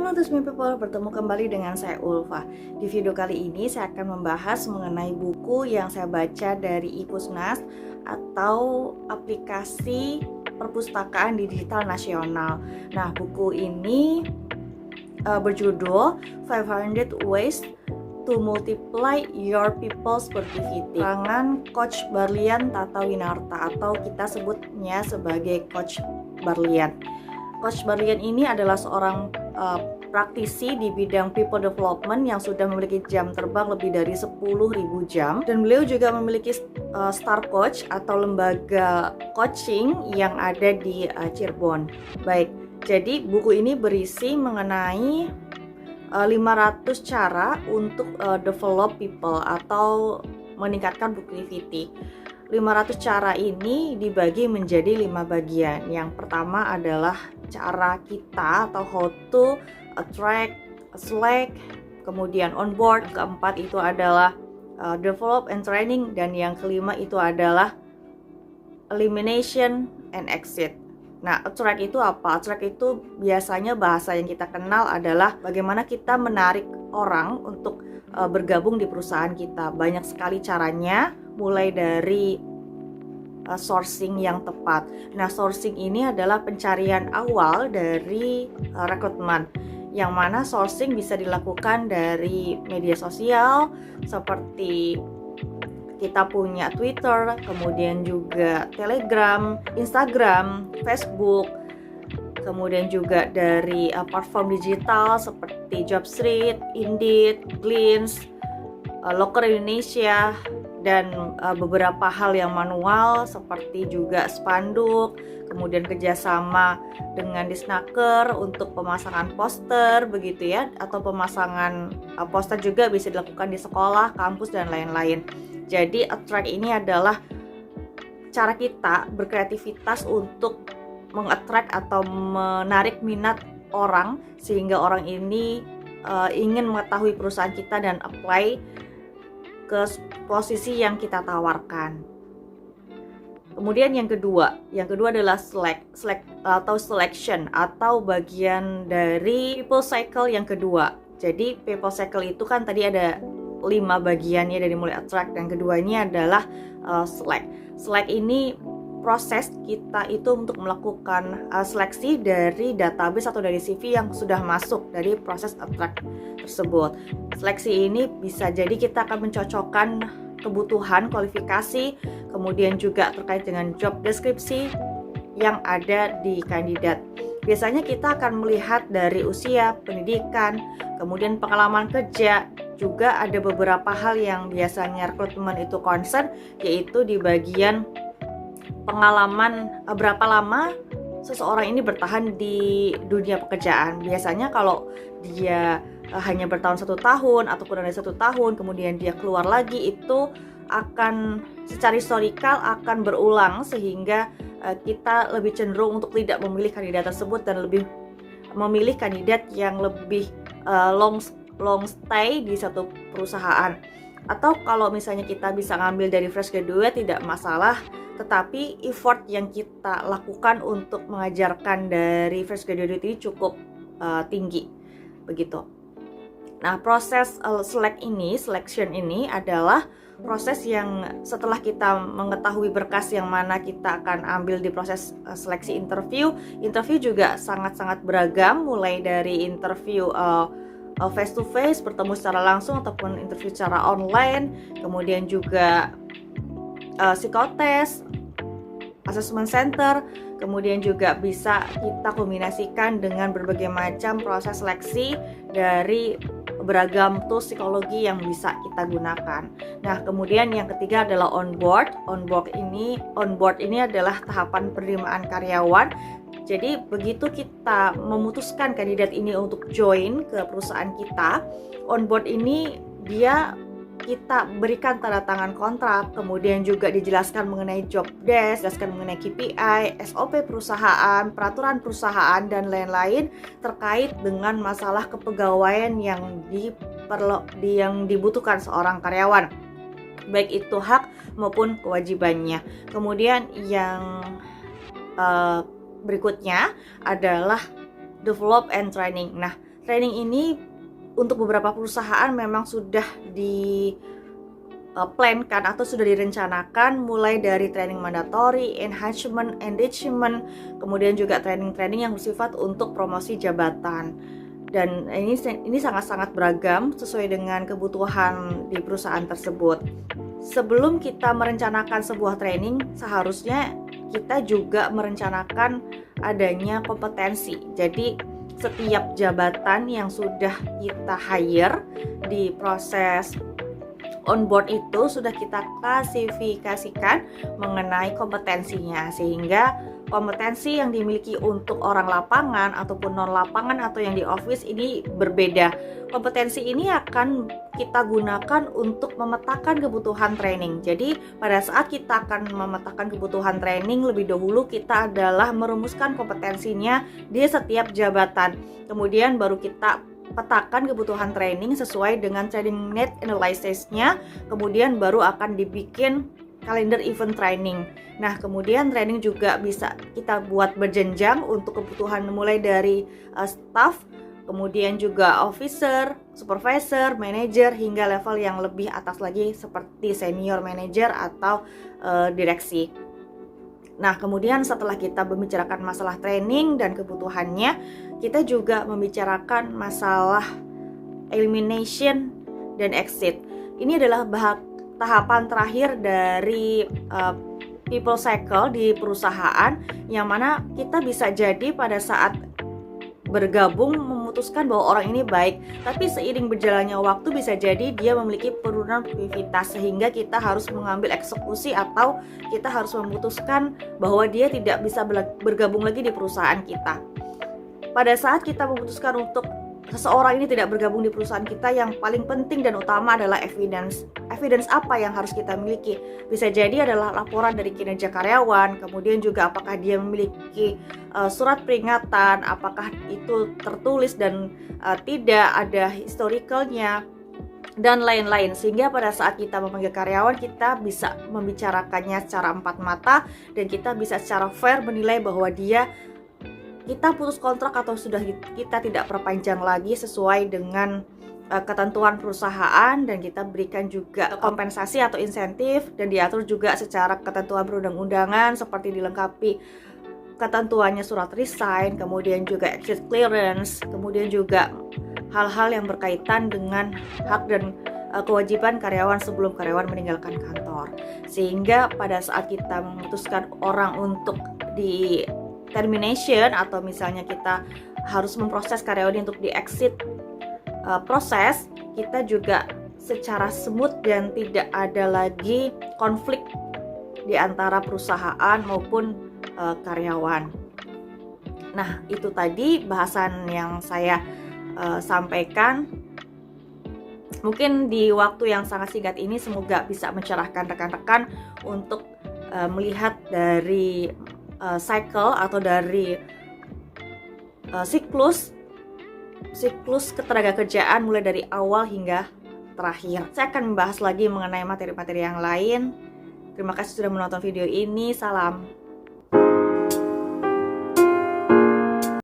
Halo Tusmi People, bertemu kembali dengan saya Ulfa. Di video kali ini saya akan membahas mengenai buku yang saya baca dari iPusnas atau aplikasi perpustakaan digital nasional. Nah, buku ini berjudul 500 Ways to Multiply Your People's Productivity, karangan Coach Barlian Tata Winarta atau kita sebutnya sebagai Coach Barlian. Coach Barlian ini adalah seorang praktisi di bidang people development yang sudah memiliki jam terbang lebih dari 10.000 jam, dan beliau juga memiliki Star Coach atau lembaga coaching yang ada di Cirebon. Baik, jadi buku ini berisi mengenai 500 cara untuk develop people atau meningkatkan productivity. 500 cara ini dibagi menjadi 5 bagian. Yang pertama adalah cara kita atau how to attract, select, kemudian onboard. Keempat itu adalah develop and training, dan yang kelima itu adalah elimination and exit. Nah, attract itu apa? Attract itu biasanya bahasa yang kita kenal adalah bagaimana kita menarik orang untuk bergabung di perusahaan kita. Banyak sekali caranya, mulai dari sourcing yang tepat. Nah, sourcing ini adalah pencarian awal dari rekrutmen, yang mana sourcing bisa dilakukan dari media sosial seperti kita punya Twitter, kemudian juga Telegram, Instagram, Facebook, kemudian juga dari platform digital seperti Jobstreet, Indeed, Glints, Loker Indonesia, dan beberapa hal yang manual seperti juga spanduk, kemudian kerjasama dengan Disnaker untuk pemasangan poster begitu ya, atau pemasangan poster juga bisa dilakukan di sekolah, kampus, dan lain-lain. Jadi attract ini adalah cara kita berkreativitas untuk mengattract atau menarik minat orang sehingga orang ini ingin mengetahui perusahaan kita dan apply ke posisi yang kita tawarkan. Kemudian yang kedua adalah select atau selection atau bagian dari people cycle yang kedua. Jadi people cycle itu kan tadi ada 5 bagiannya dari mulai attract, dan kedua ini adalah select. Select ini proses kita itu untuk melakukan seleksi dari database atau dari CV yang sudah masuk dari proses attract tersebut. Seleksi ini bisa jadi kita akan mencocokkan kebutuhan, kualifikasi, kemudian juga terkait dengan job deskripsi yang ada di kandidat. Biasanya kita akan melihat dari usia, pendidikan, kemudian pengalaman kerja. Juga ada beberapa hal yang biasanya rekrutmen itu concern, yaitu di bagian pengalaman, berapa lama seseorang ini bertahan di dunia pekerjaan. Biasanya kalau dia hanya bertahan 1 tahun atau kurang dari 1 tahun, kemudian dia keluar lagi, itu akan secara historikal akan berulang, sehingga kita lebih cenderung untuk tidak memilih kandidat tersebut dan lebih memilih kandidat yang lebih long stay di satu perusahaan. Atau kalau misalnya kita bisa ngambil dari fresh graduate, tidak masalah, tetapi effort yang kita lakukan untuk mengajarkan dari fresh graduate ini cukup tinggi begitu. Nah, proses selection ini adalah proses yang setelah kita mengetahui berkas yang mana kita akan ambil di proses seleksi interview. Interview juga sangat-sangat beragam, mulai dari interview face to face, bertemu secara langsung, ataupun interview secara online, kemudian juga psikotes, assessment center, kemudian juga bisa kita kombinasikan dengan berbagai macam proses seleksi dari beragam tools psikologi yang bisa kita gunakan. Nah, kemudian yang ketiga adalah onboard. Onboard ini adalah tahapan penerimaan karyawan. Jadi begitu kita memutuskan kandidat ini untuk join ke perusahaan kita, onboard ini kita berikan tanda tangan kontrak, kemudian juga dijelaskan mengenai job desk, dijelaskan mengenai KPI, SOP perusahaan, peraturan perusahaan, dan lain-lain terkait dengan masalah kepegawaian yang dibutuhkan seorang karyawan, baik itu hak maupun kewajibannya. Kemudian yang berikutnya adalah develop and training. Nah, training ini untuk beberapa perusahaan memang sudah di plankan atau sudah direncanakan, mulai dari training mandatory, enhancement, engagement, kemudian juga training-training yang bersifat untuk promosi jabatan. Dan ini sangat-sangat beragam sesuai dengan kebutuhan di perusahaan tersebut. Sebelum kita merencanakan sebuah training, seharusnya kita juga merencanakan adanya kompetensi. Jadi setiap jabatan yang sudah kita hire di proses onboard itu sudah kita klasifikasikan mengenai kompetensinya, sehingga kompetensi yang dimiliki untuk orang lapangan ataupun non lapangan atau yang di office ini berbeda. Kompetensi ini akan kita gunakan untuk memetakan kebutuhan training. Jadi pada saat kita akan memetakan kebutuhan training, lebih dahulu kita adalah merumuskan kompetensinya di setiap jabatan. Kemudian baru kita petakan kebutuhan training sesuai dengan training need analysis-nya, kemudian baru akan dibikin kalender event training. Nah, kemudian training juga bisa kita buat berjenjang untuk kebutuhan mulai dari staff, kemudian juga officer, supervisor, manager, hingga level yang lebih atas lagi seperti senior manager atau direksi. Nah, kemudian setelah kita membicarakan masalah training dan kebutuhannya, kita juga membicarakan masalah elimination dan exit. Ini adalah tahapan terakhir dari people cycle di perusahaan, yang mana kita bisa jadi pada saat bergabung memutuskan bahwa orang ini baik, tapi seiring berjalannya waktu bisa jadi dia memiliki penurunan produktivitas, sehingga kita harus mengambil eksekusi atau kita harus memutuskan bahwa dia tidak bisa bergabung lagi di perusahaan kita. Pada saat kita memutuskan untuk seseorang ini tidak bergabung di perusahaan kita, yang paling penting dan utama adalah evidence. Evidence apa yang harus kita miliki? Bisa jadi adalah laporan dari kinerja karyawan, kemudian juga apakah dia memiliki surat peringatan, apakah itu tertulis dan tidak ada historicalnya, dan lain-lain. Sehingga pada saat kita memanggil karyawan, kita bisa membicarakannya secara empat mata, dan kita bisa secara fair menilai bahwa kita putus kontrak atau sudah kita tidak perpanjang lagi sesuai dengan ketentuan perusahaan, dan kita berikan juga kompensasi atau insentif, dan diatur juga secara ketentuan perundang-undangan seperti dilengkapi ketentuannya surat resign, kemudian juga exit clearance, kemudian juga hal-hal yang berkaitan dengan hak dan kewajiban karyawan sebelum karyawan meninggalkan kantor. Sehingga pada saat kita memutuskan orang untuk di termination, atau misalnya kita harus memproses karyawan untuk di exit proses, kita juga secara smooth dan tidak ada lagi konflik di antara perusahaan maupun karyawan. Nah, itu tadi bahasan yang saya sampaikan. Mungkin di waktu yang sangat singkat ini semoga bisa mencerahkan rekan-rekan untuk melihat dari cycle atau dari siklus ketenagakerjaan mulai dari awal hingga terakhir. Saya akan membahas lagi mengenai materi-materi yang lain. Terima kasih sudah menonton video ini. Salam